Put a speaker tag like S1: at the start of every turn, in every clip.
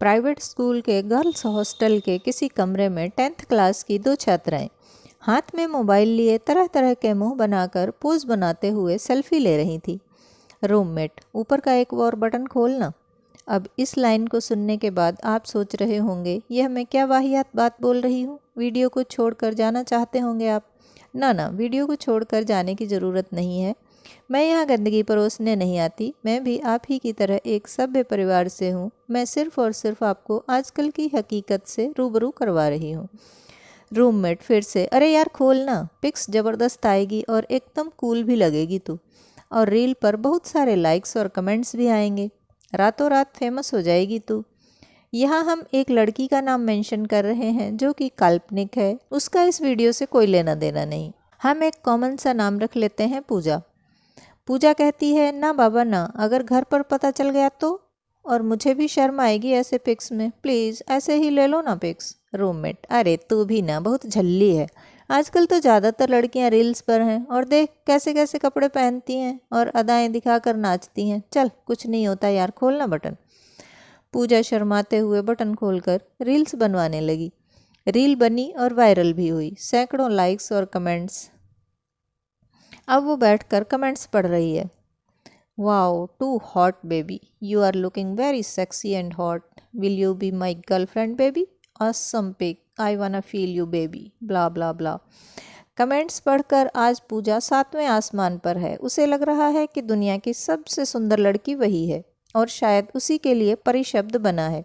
S1: Private school के girls hostel के किसी कमरे में 10th क्लास की दो छात्राएं हाथ में मोबाइल लिए तरह तरह के मुंह बनाकर पोज बनाते हुए सेल्फी ले रही थी। रूममेट, ऊपर का एक और बटन खोलना। अब इस लाइन को सुनने के बाद आप सोच रहे होंगे यह मैं क्या वाहियात बात बोल रही हूँ, वीडियो को छोड़कर जाना चाहते होंगे आप। ना, वीडियो को छोड़कर जाने की ज़रूरत नहीं है। मैं यहाँ गंदगी परोसने नहीं आती, मैं भी आप ही की तरह एक सभ्य परिवार से हूँ। मैं सिर्फ़ और सिर्फ आपको आजकल की हकीकत से रूबरू करवा रही हूँ। रूममेट फिर से, अरे यार खोलना, पिक्स ज़बरदस्त आएगी और एकदम कूल भी लगेगी तू, और रील पर बहुत सारे लाइक्स और कमेंट्स भी आएंगे, रातों रात फेमस हो जाएगी तू। यहाँ हम एक लड़की का नाम मेंशन कर रहे हैं जो कि काल्पनिक है, उसका इस वीडियो से कोई लेना देना नहीं। हम एक कॉमन सा नाम रख लेते हैं, पूजा। पूजा कहती है, ना बाबा ना, अगर घर पर पता चल गया तो, और मुझे भी शर्म आएगी ऐसे पिक्स में, प्लीज़ ऐसे ही ले लो ना पिक्स। रूममेट, अरे तू भी ना बहुत झल्ली है, आजकल तो ज़्यादातर लड़कियां रील्स पर हैं, और देख कैसे कैसे कपड़े पहनती हैं और अदाएं दिखाकर नाचती हैं। चल कुछ नहीं होता यार, खोलना बटन। पूजा शर्माते हुए बटन खोलकर रील्स बनवाने लगी। रील बनी और वायरल भी हुई, सैकड़ों लाइक्स और कमेंट्स। अब वो बैठकर कमेंट्स पढ़ रही है। Wow, too hot baby, you are looking very sexy and hot, will you be my girlfriend baby, awesome pic, I wanna feel you baby, bla bla bla. Comments पढ़कर आज पूजा 7वें आसमान पर है। उसे लग रहा है कि दुनिया की सबसे सुंदर लड़की वही है, और शायद उसी के लिए परिशब्द बना है।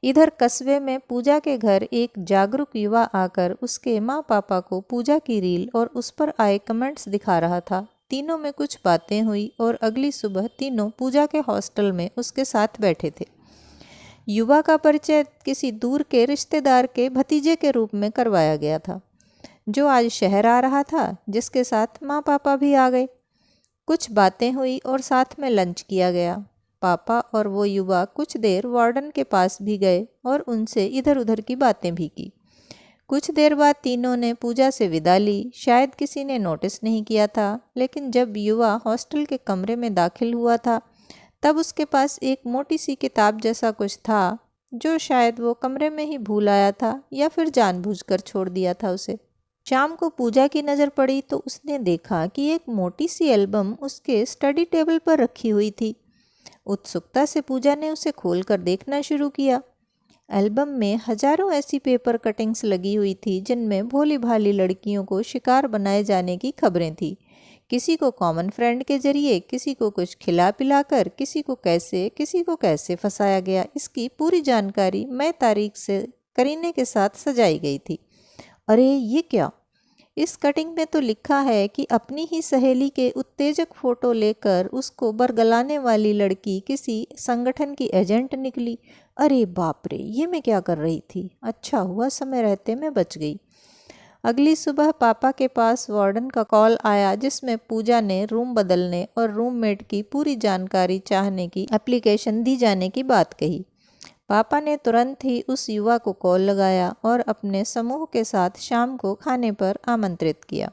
S1: इधर कस्बे में पूजा के घर एक जागरूक युवा आकर उसके माँ पापा को पूजा की रील और उस पर आए कमेंट्स दिखा रहा था। तीनों में कुछ बातें हुई और अगली सुबह तीनों पूजा के हॉस्टल में उसके साथ बैठे थे। युवा का परिचय किसी दूर के रिश्तेदार के भतीजे के रूप में करवाया गया था, जो आज शहर आ रहा था, जिसके साथ माँ पापा भी आ गए। कुछ बातें हुई और साथ में लंच किया गया। पापा और वो युवा कुछ देर वार्डन के पास भी गए और उनसे इधर उधर की बातें भी की। कुछ देर बाद तीनों ने पूजा से विदा ली। शायद किसी ने नोटिस नहीं किया था, लेकिन जब युवा हॉस्टल के कमरे में दाखिल हुआ था तब उसके पास एक मोटी सी किताब जैसा कुछ था, जो शायद वो कमरे में ही भूल आया था या फिर जानबूझकर छोड़ दिया था उसे। शाम को पूजा की नज़र पड़ी तो उसने देखा कि एक मोटी सी एल्बम उसके स्टडी टेबल पर रखी हुई थी। उत्सुकता से पूजा ने उसे खोलकर देखना शुरू किया। एल्बम में हजारों ऐसी पेपर कटिंग्स लगी हुई थी जिनमें भोली भाली लड़कियों को शिकार बनाए जाने की खबरें थी। किसी को कॉमन फ्रेंड के जरिए, किसी को कुछ खिला पिलाकर, किसी को कैसे फंसाया गया, इसकी पूरी जानकारी मई तारीख से करीने के साथ सजाई गई थी। अरे ये क्या, इस कटिंग में तो लिखा है कि अपनी ही सहेली के उत्तेजक फोटो लेकर उसको बरगलाने वाली लड़की किसी संगठन की एजेंट निकली। अरे बाप रे, ये मैं क्या कर रही थी, अच्छा हुआ समय रहते मैं बच गई। अगली सुबह पापा के पास वार्डन का कॉल आया, जिसमें पूजा ने रूम बदलने और रूममेट की पूरी जानकारी चाहने की एप्लीकेशन दी जाने की बात कही। पापा ने तुरंत ही उस युवा को कॉल लगाया और अपने समूह के साथ शाम को खाने पर आमंत्रित किया।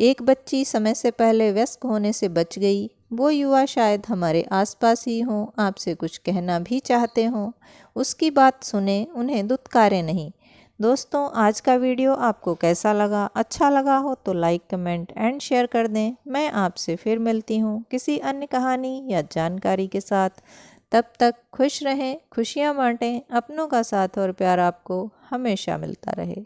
S1: एक बच्ची समय से पहले व्यस्क होने से बच गई। वो युवा शायद हमारे आसपास ही हों, आपसे कुछ कहना भी चाहते हों। उसकी बात सुने, उन्हें दुत्कारे नहीं। दोस्तों, आज का वीडियो आपको कैसा लगा? अच्छा लगा हो तो लाइक, कमेंट एंड शेयर कर दें। मैं आपसे फिर मिलती हूँ किसी अन्य कहानी या जानकारी के साथ। तब तक खुश रहें, खुशियाँ बांटें, अपनों का साथ और प्यार आपको हमेशा मिलता रहे।